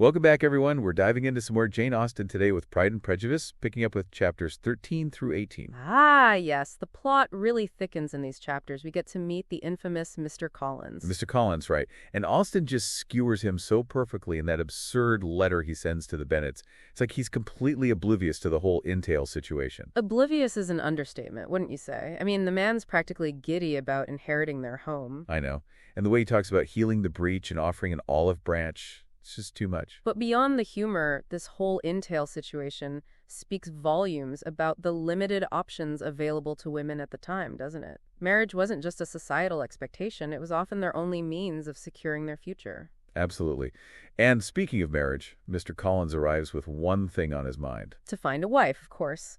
Welcome back, everyone. We're diving into some more Jane Austen today with Pride and Prejudice, picking up with chapters 13 through 18. Ah, yes. The plot really thickens in these chapters. We get to meet the infamous Mr. Collins. Mr. Collins, right. And Austen just skewers him so perfectly in that absurd letter he sends to the Bennets. It's like he's completely oblivious to the whole entail situation. Oblivious is an understatement, wouldn't you say? I mean, the man's practically giddy about inheriting their home. I know. And the way he talks about healing the breach and offering an olive branch, it's just too much. But beyond the humor, this whole entail situation speaks volumes about the limited options available to women at the time, doesn't it? Marriage wasn't just a societal expectation, it was often their only means of securing their future. Absolutely. And speaking of marriage, Mr. Collins arrives with one thing on his mind. To find a wife, of course.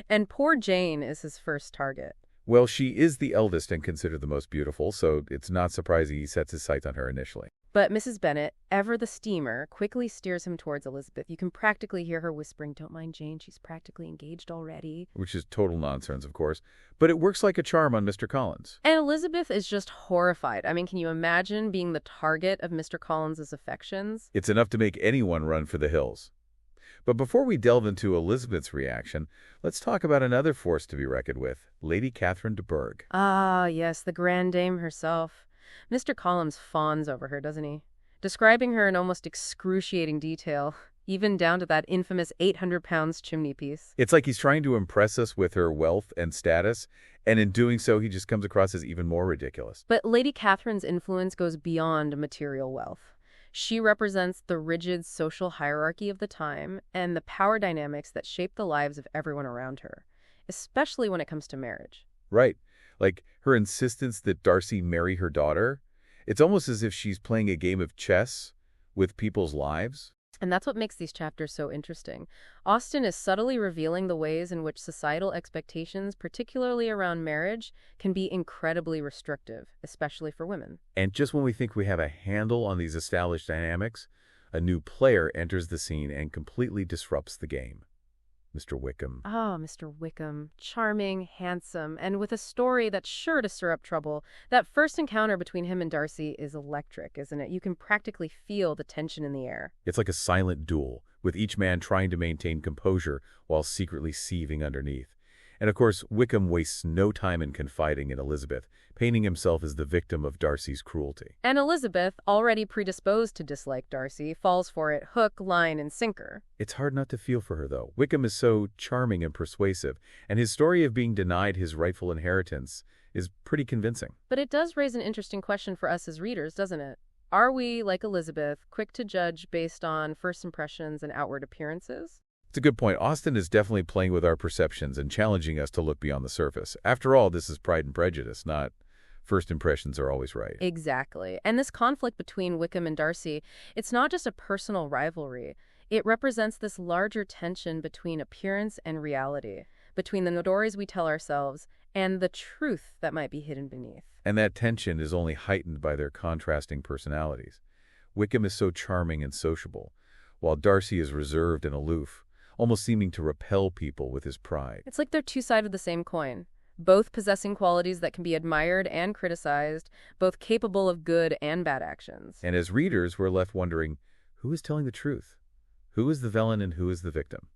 And poor Jane is his first target. Well, she is the eldest and considered the most beautiful, so it's not surprising he sets his sights on her initially. But Mrs. Bennet, ever the steamer, quickly steers him towards Elizabeth. You can practically hear her whispering, "Don't mind Jane, she's practically engaged already." Which is total nonsense, of course. But it works like a charm on Mr. Collins. And Elizabeth is just horrified. I mean, can you imagine being the target of Mr. Collins's affections? It's enough to make anyone run for the hills. But before we delve into Elizabeth's reaction, let's talk about another force to be reckoned with, Lady Catherine de Bourgh. Ah, yes, the Grand Dame herself. Mr. Collins fawns over her, doesn't he? Describing her in almost excruciating detail, even down to that infamous 800 pounds chimney piece. It's like he's trying to impress us with her wealth and status, and in doing so, he just comes across as even more ridiculous. But Lady Catherine's influence goes beyond material wealth. She represents the rigid social hierarchy of the time and the power dynamics that shape the lives of everyone around her, especially when it comes to marriage. Right. Like her insistence that Darcy marry her daughter. It's almost as if she's playing a game of chess with people's lives. And that's what makes these chapters so interesting. Austen is subtly revealing the ways in which societal expectations, particularly around marriage, can be incredibly restrictive, especially for women. And just when we think we have a handle on these established dynamics, a new player enters the scene and completely disrupts the game. Mr. Wickham. Ah, Mr. Wickham. Charming, handsome, and with a story that's sure to stir up trouble. That first encounter between him and Darcy is electric, isn't it? You can practically feel the tension in the air. It's like a silent duel, with each man trying to maintain composure while secretly seething underneath. And of course, Wickham wastes no time in confiding in Elizabeth, painting himself as the victim of Darcy's cruelty. And Elizabeth, already predisposed to dislike Darcy, falls for it hook, line, and sinker. It's hard not to feel for her, though. Wickham is so charming and persuasive, and his story of being denied his rightful inheritance is pretty convincing. But it does raise an interesting question for us as readers, doesn't it? Are we, like Elizabeth, quick to judge based on first impressions and outward appearances? It's a good point. Austen is definitely playing with our perceptions and challenging us to look beyond the surface. After all, this is Pride and Prejudice, not first impressions are always right. Exactly. And this conflict between Wickham and Darcy, it's not just a personal rivalry. It represents this larger tension between appearance and reality, between the stories we tell ourselves and the truth that might be hidden beneath. And that tension is only heightened by their contrasting personalities. Wickham is so charming and sociable, while Darcy is reserved and aloof, almost seeming to repel people with his pride. It's like they're two sides of the same coin, both possessing qualities that can be admired and criticized, both capable of good and bad actions. And as readers, we're left wondering, who is telling the truth? Who is the villain and who is the victim?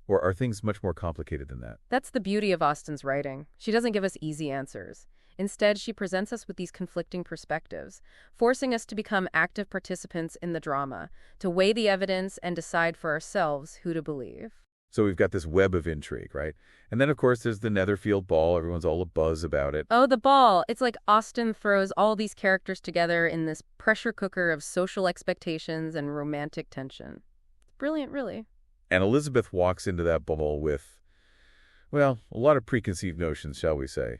Or are things much more complicated than that? That's the beauty of Austen's writing. She doesn't give us easy answers. Instead, she presents us with these conflicting perspectives, forcing us to become active participants in the drama, to weigh the evidence and decide for ourselves who to believe. So we've got this web of intrigue, right? And then, of course, there's the Netherfield ball. Everyone's all abuzz about it. Oh, the ball. It's like Austen throws all these characters together in this pressure cooker of social expectations and romantic tension. It's brilliant, really. And Elizabeth walks into that ball with, well, a lot of preconceived notions, shall we say.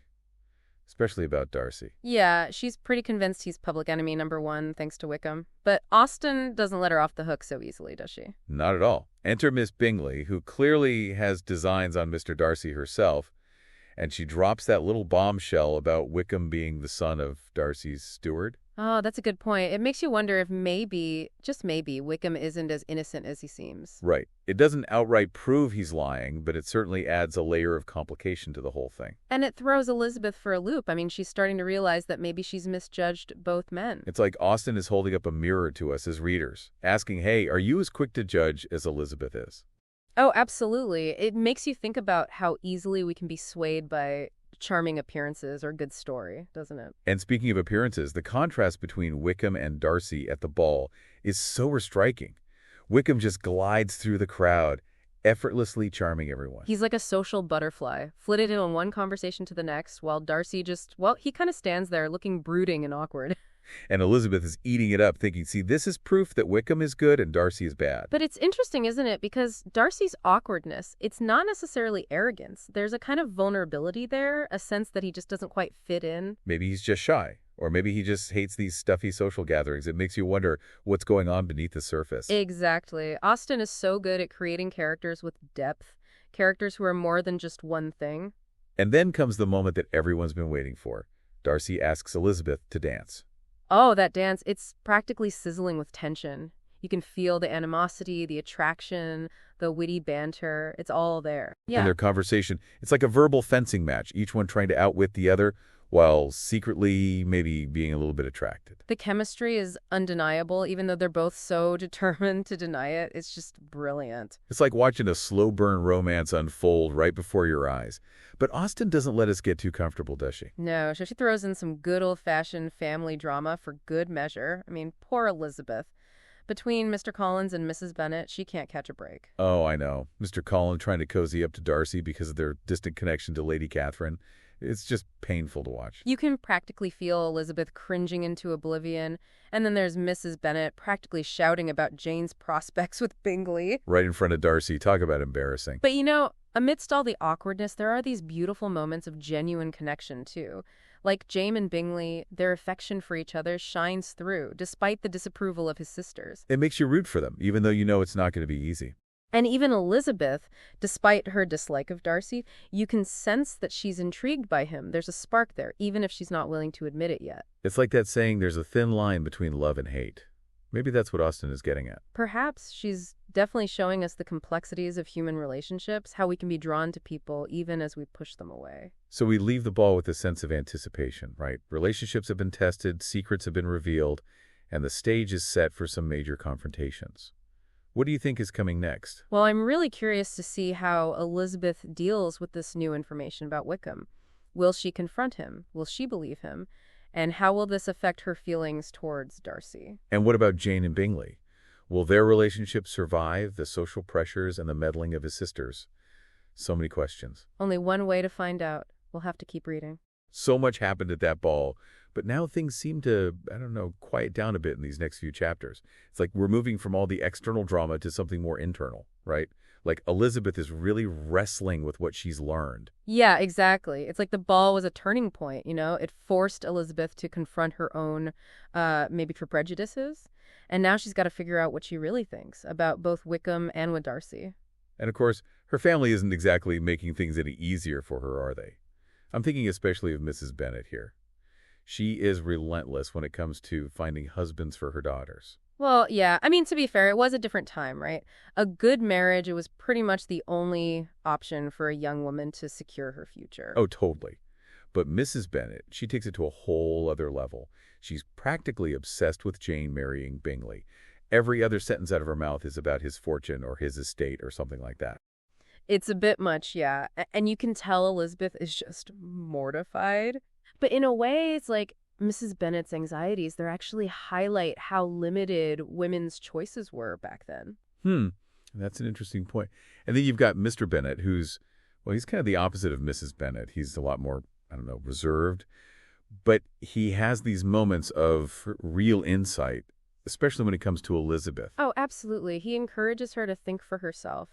Especially about Darcy. Yeah, she's pretty convinced he's public enemy number one, thanks to Wickham. But Austen doesn't let her off the hook so easily, does she? Not at all. Enter Miss Bingley, who clearly has designs on Mr. Darcy herself, And she drops that little bombshell about Wickham being the son of Darcy's steward. Oh, that's a good point. It makes you wonder if maybe, just maybe, Wickham isn't as innocent as he seems. Right. It doesn't outright prove he's lying, but it certainly adds a layer of complication to the whole thing. And it throws Elizabeth for a loop. I mean, she's starting to realize that maybe she's misjudged both men. It's like Austen is holding up a mirror to us as readers, asking, hey, are you as quick to judge as Elizabeth is? Oh, absolutely. It makes you think about how easily we can be swayed by charming appearances or good story, doesn't it? And speaking of appearances, the contrast between Wickham and Darcy at the ball is so striking. Wickham just glides through the crowd, effortlessly charming everyone. He's like a social butterfly, flitted in on one conversation to the next, while Darcy just, well, he kind of stands there looking brooding and awkward. And Elizabeth is eating it up, thinking, see, this is proof that Wickham is good and Darcy is bad. But it's interesting, isn't it? Because Darcy's awkwardness, it's not necessarily arrogance. There's a kind of vulnerability there, a sense that he just doesn't quite fit in. Maybe he's just shy, or maybe he just hates these stuffy social gatherings. It makes you wonder what's going on beneath the surface. Exactly. Austen is so good at creating characters with depth, characters who are more than just one thing. And then comes the moment that everyone's been waiting for. Darcy asks Elizabeth to dance. Oh, that dance, it's practically sizzling with tension. You can feel the animosity, the attraction, the witty banter. It's all there. Yeah. In their conversation, it's like a verbal fencing match, each one trying to outwit the other while secretly maybe being a little bit attracted. The chemistry is undeniable, even though they're both so determined to deny it. It's just brilliant. It's like watching a slow burn romance unfold right before your eyes. But Austen doesn't let us get too comfortable, does she? No, so she throws in some good old-fashioned family drama for good measure. I mean, poor Elizabeth. Between Mr. Collins and Mrs. Bennet, she can't catch a break. Oh, I know. Mr. Collins trying to cozy up to Darcy because of their distant connection to Lady Catherine. It's just painful to watch. You can practically feel Elizabeth cringing into oblivion, and then there's Mrs. Bennet practically shouting about Jane's prospects with Bingley. Right in front of Darcy. Talk about embarrassing. But you know, amidst all the awkwardness, there are these beautiful moments of genuine connection, too. Like Jane and Bingley, their affection for each other shines through, despite the disapproval of his sisters. It makes you root for them, even though you know it's not going to be easy. And even Elizabeth, despite her dislike of Darcy, you can sense that she's intrigued by him. There's a spark there, even if she's not willing to admit it yet. It's like that saying, there's a thin line between love and hate. Maybe that's what Austen is getting at. Perhaps she's definitely showing us the complexities of human relationships, how we can be drawn to people even as we push them away. So we leave the ball with a sense of anticipation, right? Relationships have been tested, secrets have been revealed, and the stage is set for some major confrontations. What do you think is coming next? Well, I'm really curious to see how Elizabeth deals with this new information about Wickham. Will she confront him? Will she believe him? And how will this affect her feelings towards Darcy? And what about Jane and Bingley? Will their relationship survive the social pressures and the meddling of his sisters? So many questions. Only one way to find out. We'll have to keep reading. So much happened at that ball, but now things seem to, quiet down a bit in these next few chapters. It's like we're moving from all the external drama to something more internal, right? Like Elizabeth is really wrestling with what she's learned. Yeah, exactly. It's like the ball was a turning point, you know? It forced Elizabeth to confront her own, maybe for prejudices. And now she's got to figure out what she really thinks about both Wickham and with Darcy. And of course, her family isn't exactly making things any easier for her, are they? I'm thinking especially of Mrs. Bennet here. She is relentless when it comes to finding husbands for her daughters. Well, yeah. I mean, to be fair, it was a different time, right? A good marriage, it was pretty much the only option for a young woman to secure her future. Oh, totally. But Mrs. Bennet, she takes it to a whole other level. She's practically obsessed with Jane marrying Bingley. Every other sentence out of her mouth is about his fortune or his estate or something like that. It's a bit much, yeah. And you can tell Elizabeth is just mortified. But in a way, it's like Mrs. Bennet's anxieties, they actually highlight how limited women's choices were back then. That's an interesting point. And then you've got Mr. Bennet, who's, well, he's kind of the opposite of Mrs. Bennet. He's a lot more, reserved. But he has these moments of real insight, especially when it comes to Elizabeth. Oh, absolutely. He encourages her to think for herself,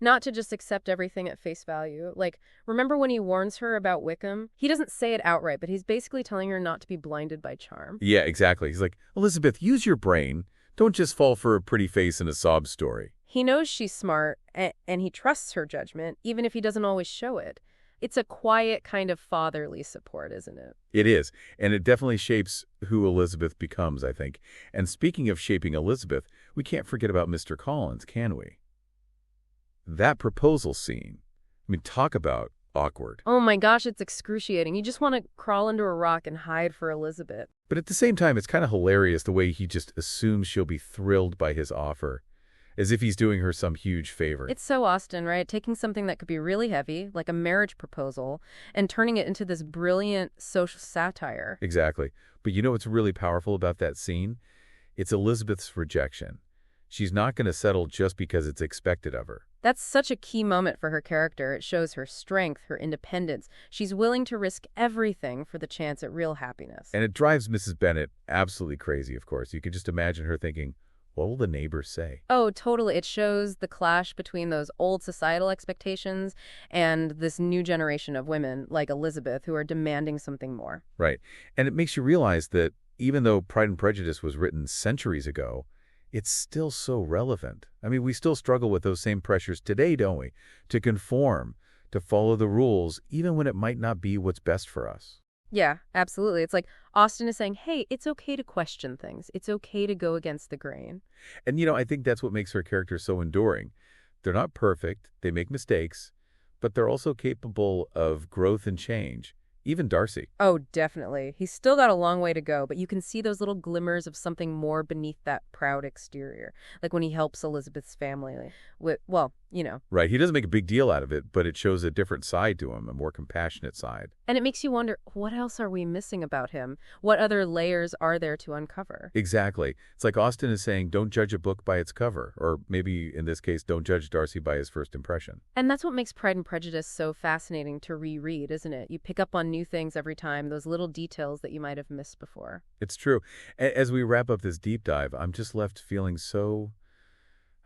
not to just accept everything at face value. Like, remember when he warns her about Wickham? He doesn't say it outright, but he's basically telling her not to be blinded by charm. Yeah, exactly. He's like, Elizabeth, use your brain. Don't just fall for a pretty face and a sob story. He knows she's smart, and he trusts her judgment, even if he doesn't always show it. It's a quiet kind of fatherly support, isn't it? It is, and it definitely shapes who Elizabeth becomes, I think. And speaking of shaping Elizabeth, we can't forget about Mr. Collins, can we? That proposal scene. I mean, talk about awkward. Oh my gosh, it's excruciating. You just want to crawl under a rock and hide for Elizabeth. But at the same time, it's kind of hilarious the way he just assumes she'll be thrilled by his offer, as if he's doing her some huge favor. It's so Austen, right? Taking something that could be really heavy, like a marriage proposal, and turning it into this brilliant social satire. Exactly. But you know what's really powerful about that scene? It's Elizabeth's rejection. She's not going to settle just because it's expected of her. That's such a key moment for her character. It shows her strength, her independence. She's willing to risk everything for the chance at real happiness. And it drives Mrs. Bennet absolutely crazy, of course. You can just imagine her thinking, what will the neighbors say? Oh, totally. It shows the clash between those old societal expectations and this new generation of women, like Elizabeth, who are demanding something more. Right. And it makes you realize that even though Pride and Prejudice was written centuries ago, it's still so relevant. I mean, we still struggle with those same pressures today, don't we? To conform, to follow the rules, even when it might not be what's best for us. Yeah, absolutely. It's like Austen is saying, hey, it's okay to question things. It's okay to go against the grain. And, you know, I think that's what makes her character so enduring. They're not perfect, they make mistakes, but they're also capable of growth and change. Even Darcy. Oh, definitely. He's still got a long way to go, but you can see those little glimmers of something more beneath that proud exterior. Like when he helps Elizabeth's family with, well, you know. Right. He doesn't make a big deal out of it, but it shows a different side to him, a more compassionate side. And it makes you wonder, what else are we missing about him? What other layers are there to uncover? Exactly. It's like Austen is saying, don't judge a book by its cover. Or maybe, in this case, don't judge Darcy by his first impression. And that's what makes Pride and Prejudice so fascinating to reread, isn't it? You pick up on new things every time, those little details that you might have missed before. It's true. As we wrap up this deep dive, I'm just left feeling so,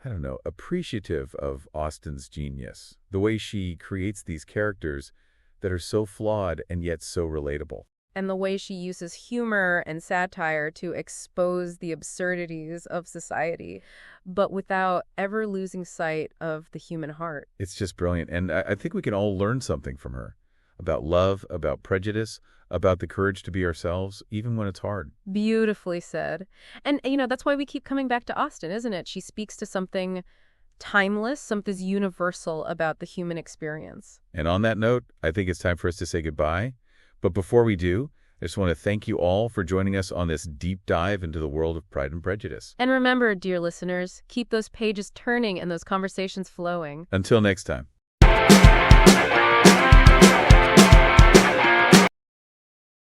I don't know, appreciative of Austen's genius. The way she creates these characters that are so flawed and yet so relatable. And the way she uses humor and satire to expose the absurdities of society, but without ever losing sight of the human heart. It's just brilliant. And I think we can all learn something from her. About love, about prejudice, about the courage to be ourselves, even when it's hard. Beautifully said. And, you know, that's why we keep coming back to Austen, isn't it? She speaks to something timeless, something universal about the human experience. And on that note, I think it's time for us to say goodbye. But before we do, I just want to thank you all for joining us on this deep dive into the world of Pride and Prejudice. And remember, dear listeners, keep those pages turning and those conversations flowing. Until next time.